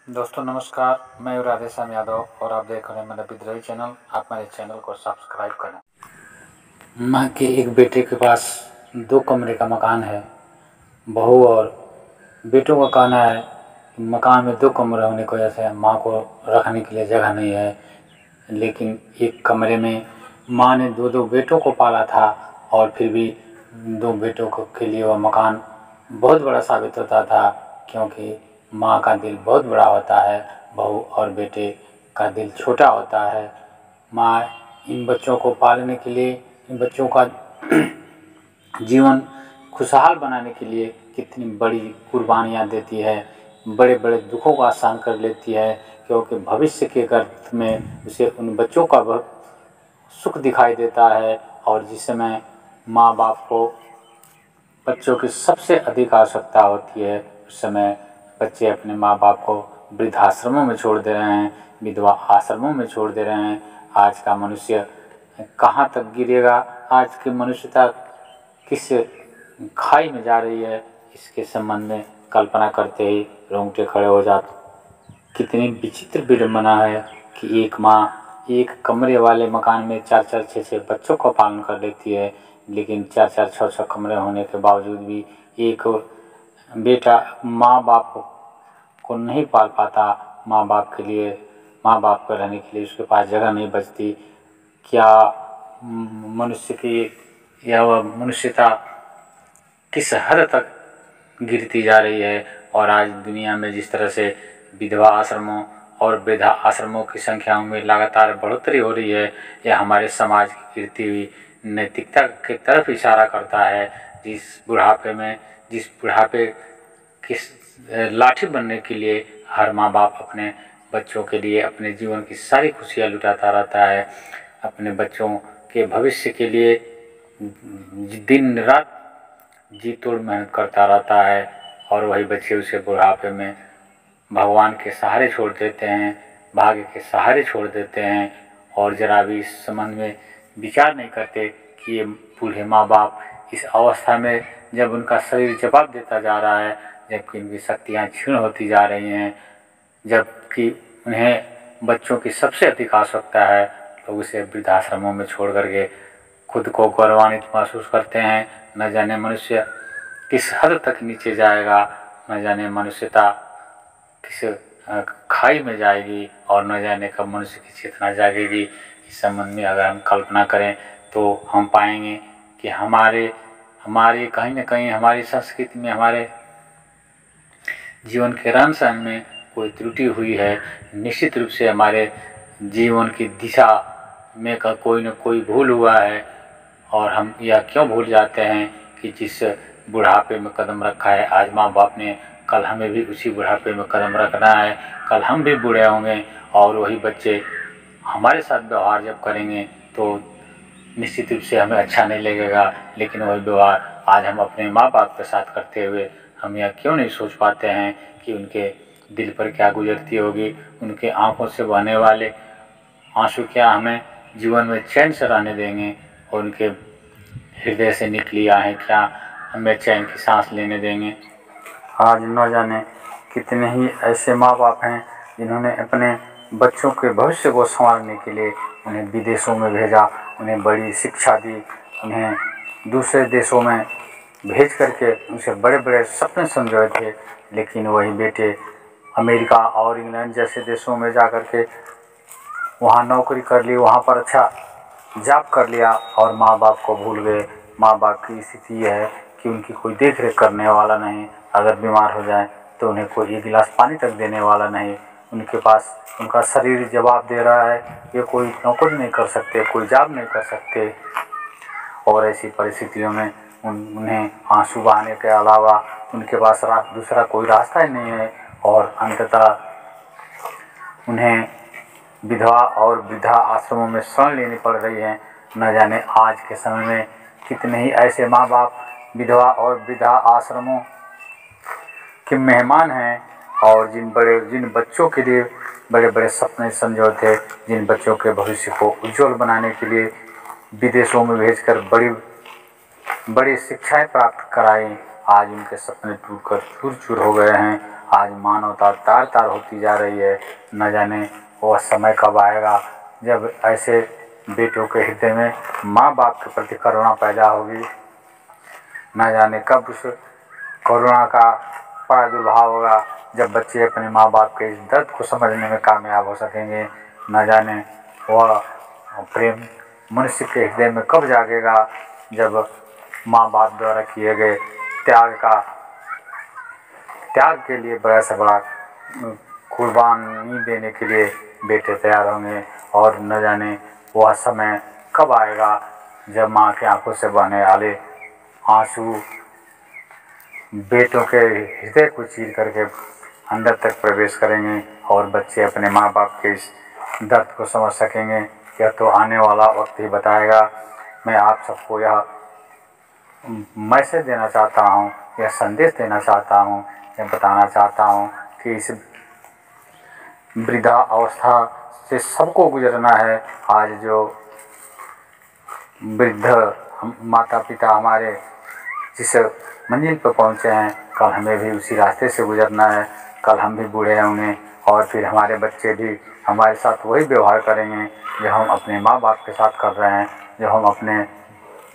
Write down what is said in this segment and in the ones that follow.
दोस्तों नमस्कार, मैं राधेश्याम यादव और आप देख रहे हैं मेरा विद्रोही चैनल। आप मेरे चैनल को सब्सक्राइब करें। माँ के एक बेटे के पास 2 कमरे का मकान है। बहू और बेटों का कहना है कि मकान में 2 कमरे होने की वजह से माँ को रखने के लिए जगह नहीं है, लेकिन एक कमरे में माँ ने 2 बेटों को पाला था और फिर भी 2 बेटों के लिए वह मकान बहुत बड़ा साबित होता था, क्योंकि माँ का दिल बहुत बड़ा होता है, बहू और बेटे का दिल छोटा होता है। माँ इन बच्चों को पालने के लिए, इन बच्चों का जीवन खुशहाल बनाने के लिए कितनी बड़ी कुर्बानियाँ देती है, बड़े बड़े दुखों का सहन कर लेती है, क्योंकि भविष्य के गर्त में उसे उन बच्चों का सुख दिखाई देता है। और जिस समय माँ बाप को बच्चों की सबसे अधिक आवश्यकता होती है, उस समय बच्चे अपने माँ बाप को वृद्धाश्रमों में छोड़ दे रहे हैं, विधवा आश्रमों में छोड़ दे रहे हैं। आज का मनुष्य कहाँ तक गिरेगा, आज की मनुष्यता किस खाई में जा रही है, इसके संबंध में कल्पना करते ही रोंगटे खड़े हो जाते। कितनी विचित्र विडंबना है कि एक माँ एक कमरे वाले मकान में 4-4, 6-6 बच्चों का पालन कर लेती है, लेकिन 4-4, 6-6 कमरे होने के बावजूद भी एक बेटा माँ बाप को नहीं पाल पाता। माँ बाप को रहने के लिए उसके पास जगह नहीं बचती। क्या मनुष्य की या वह मनुष्यता किस हद तक गिरती जा रही है। और आज दुनिया में जिस तरह से विधवा आश्रमों और वृद्धा आश्रमों की संख्याओं में लगातार बढ़ोतरी हो रही है, यह हमारे समाज की गिरती हुई नैतिकता की तरफ इशारा करता है। जिस बुढ़ापे किस लाठी बनने के लिए हर माँ बाप अपने बच्चों के लिए अपने जीवन की सारी खुशियाँ लुटाता रहता है, अपने बच्चों के भविष्य के लिए दिन रात जी तोड़ मेहनत करता रहता है, और वही बच्चे उसे बुढ़ापे में भगवान के सहारे छोड़ देते हैं, भाग्य के सहारे छोड़ देते हैं। और जरा भी इस संबंध में विचार नहीं करते कि ये बूढ़े माँ बाप इस अवस्था में जब उनका शरीर जवाब देता जा रहा है, जबकि उनकी शक्तियाँ क्षीण होती जा रही हैं, जबकि उन्हें बच्चों की सबसे अधिक आवश्यकता है, लोग उसे वृद्धाश्रमों में छोड़ करके खुद को गौरवान्वित महसूस करते हैं। न जाने मनुष्य किस हद तक नीचे जाएगा, न जाने मनुष्यता किस खाई में जाएगी, और न जाने कब मनुष्य की चेतना जागेगी। इस संबंध में अगर हम कल्पना करें तो हम पाएंगे कि हमारे कहीं न कहीं हमारी संस्कृति में, हमारे जीवन के रहन सहन में कोई त्रुटि हुई है। निश्चित रूप से हमारे जीवन की दिशा में का कोई न कोई भूल हुआ है, और हम यह क्यों भूल जाते हैं कि जिस बुढ़ापे में कदम रखा है आज माँ बाप ने, कल हमें भी उसी बुढ़ापे में कदम रखना है। कल हम भी बूढ़े होंगे और वही बच्चे हमारे साथ व्यवहार जब करेंगे तो निश्चित रूप से हमें अच्छा नहीं लगेगा। लेकिन वही व्यवहार आज हम अपने माँ बाप के साथ करते हुए हम यह क्यों नहीं सोच पाते हैं कि उनके दिल पर क्या गुजरती होगी, उनके आंखों से बहने वाले आंसू क्या हमें जीवन में चैन से रहने देंगे, और उनके हृदय से निकली आहें क्या हमें चैन की सांस लेने देंगे। आज न जाने कितने ही ऐसे माँ बाप हैं जिन्होंने अपने बच्चों के भविष्य को संवारने के लिए उन्हें विदेशों में भेजा, उन्हें बड़ी शिक्षा दी, उन्हें दूसरे देशों में भेज करके उनसे बड़े बड़े सपने संजोए थे। लेकिन वही बेटे अमेरिका और इंग्लैंड जैसे देशों में जा कर के वहाँ नौकरी कर ली, वहाँ पर अच्छा जॉब कर लिया, और माँ बाप को भूल गए। माँ बाप की स्थिति यह है कि उनकी कोई देख रेख करने वाला नहीं, अगर बीमार हो जाए तो उन्हें कोई 1 गिलास पानी तक देने वाला नहीं। उनके पास उनका शरीर जवाब दे रहा है, ये कोई नौकरी नहीं कर सकते, कोई जॉब नहीं कर सकते। और ऐसी परिस्थितियों में उन्हें आंसू बहाने के अलावा उनके पास दूसरा कोई रास्ता ही नहीं है, और अंततः उन्हें विधवा और वृद्धा आश्रमों में शरण लेनी पड़ रही है। न जाने आज के समय में कितने ही ऐसे माँ बाप विधवा और वृद्धा आश्रमों के मेहमान हैं, और जिन बच्चों के लिए बड़े बड़े सपने संजोए थे, जिन बच्चों के भविष्य को उज्जवल बनाने के लिए विदेशों में भेजकर बड़ी बड़ी शिक्षाएं प्राप्त कराई, आज उनके सपने टूटकर चूर चूर हो गए हैं। आज मानवता तार तार होती जा रही है। न जाने वह समय कब आएगा जब ऐसे बेटों के हृदय में माँ बाप के प्रति करुणा पैदा होगी। न जाने कब उस करुणा का प्रादुर्भाव होगा जब बच्चे अपने माँ बाप के इस दर्द को समझने में कामयाब हो सकेंगे। न जाने वह प्रेम मनुष्य के हृदय में कब जागेगा जब माँ बाप द्वारा किए गए त्याग के लिए बड़ा से बड़ा कुर्बानी देने के लिए बेटे तैयार होंगे। और न जाने वह समय कब आएगा जब माँ की आंखों से बहने वाले आंसू बेटों के हृदय को चीर करके अंदर तक प्रवेश करेंगे और बच्चे अपने माँ बाप के इस दर्द को समझ सकेंगे। यह तो आने वाला वक्त ही बताएगा। मैं आप सबको यह मैसेज देना चाहता हूँ, यह संदेश देना चाहता हूँ, यह बताना चाहता हूँ कि इस वृद्धा अवस्था से सबको गुजरना है। आज जो वृद्ध माता पिता हमारे जिस मंजिल पर पहुँचे हैं, कल हमें भी उसी रास्ते से गुजरना है। कल हम भी बूढ़े होंगे और फिर हमारे बच्चे भी हमारे साथ वही व्यवहार करेंगे जो हम अपने माँ बाप के साथ कर रहे हैं, जो हम अपने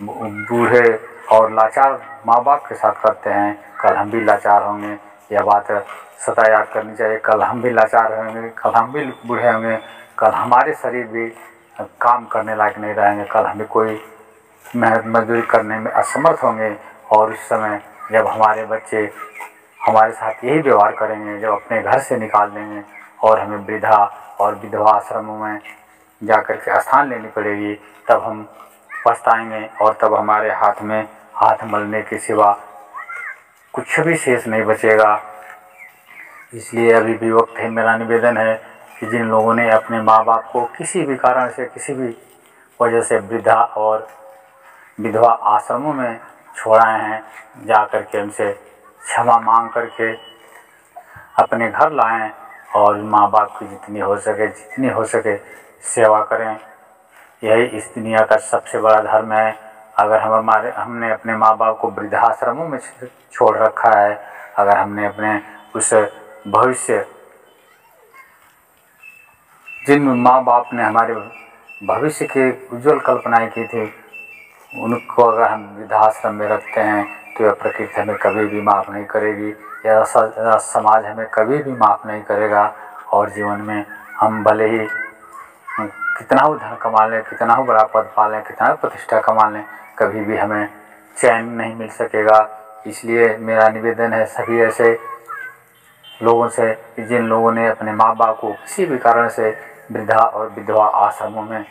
बूढ़े और लाचार माँ बाप के साथ करते हैं। कल हम भी लाचार होंगे, यह बात सदा याद करनी चाहिए। कल हम भी लाचार होंगे, कल हम भी बूढ़े होंगे, कल हमारे शरीर भी काम करने लायक नहीं रहेंगे, कल हमें कोई मेहनत मजदूरी करने में असमर्थ होंगे। और उस समय जब हमारे बच्चे हमारे साथ यही व्यवहार करेंगे, जब अपने घर से निकाल देंगे और हमें वृद्धा और विधवा आश्रमों में जाकर के स्थान लेनी पड़ेगी, तब हम पछताएंगे और तब हमारे हाथ में हाथ मलने के सिवा कुछ भी शेष नहीं बचेगा। इसलिए अभी भी वक्त है। मेरा निवेदन है कि जिन लोगों ने अपने माँ बाप को किसी भी कारण से किसी भी वजह से वृद्धा और विधवा आश्रमों में छोड़ाए हैं, जा कर के उनसे क्षमा मांग करके अपने घर लाएं और माँ बाप की जितनी हो सके सेवा करें। यही इस दुनिया का सबसे बड़ा धर्म है। अगर हमने अपने माँ बाप को वृद्धाश्रमों में छोड़ रखा है, अगर हमने अपने उस भविष्य जिन माँ बाप ने हमारे भविष्य की उज्जवल कल्पनाएं की थी, उनको अगर हम वृद्धाश्रम में रखते हैं तो यह प्रकृति हमें कभी भी माफ़ नहीं करेगी, यह समाज हमें कभी भी माफ़ नहीं करेगा। और जीवन में हम भले ही कितना हो धन कमा लें, कितना हो बड़ा पद पा लें, कितना प्रतिष्ठा कमा लें, कभी भी हमें चैन नहीं मिल सकेगा। इसलिए मेरा निवेदन है सभी ऐसे लोगों से कि जिन लोगों ने अपने माँ बाप को किसी भी कारण से वृद्धा और विधवा आश्रमों में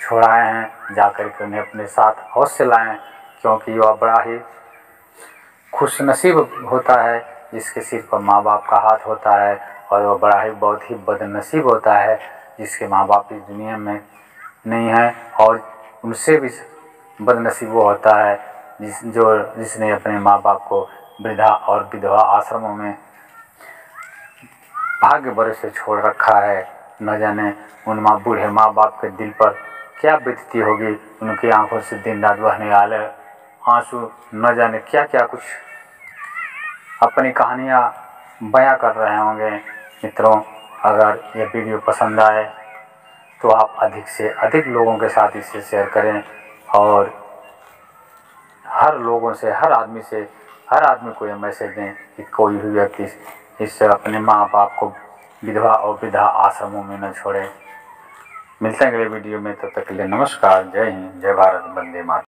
छोड़ाए हैं, जाकर के उन्हें अपने साथ अवश्य लाएं, क्योंकि वह बड़ा ही खुशनसीब होता है जिसके सिर पर माँ बाप का हाथ होता है, और वह बड़ा ही बहुत ही बदनसीब होता है जिसके माँ बाप इस दुनिया में नहीं है। और उनसे भी बदनसीब वो होता है जिसने अपने माँ बाप को वृद्धा और विधवा आश्रमों में भाग्य भरे से छोड़ रखा है। न जाने उन बूढ़े माँ बाप के दिल पर क्या बीतती होगी, उनकी आंखों से दिन रात बहने वाले आंसू, न जाने क्या क्या कुछ अपनी कहानियाँ बयां कर रहे होंगे। मित्रों, अगर यह वीडियो पसंद आए तो आप अधिक से अधिक लोगों के साथ इसे शेयर करें और हर आदमी को यह मैसेज दें कि कोई भी व्यक्ति इससे अपने माँ बाप को विधवा और वृद्धा आश्रमों में न छोड़े। मिलते हैं अगले वीडियो में, तब तक के लिए नमस्कार, जय हिंद, जय भारत, वंदे मातरम।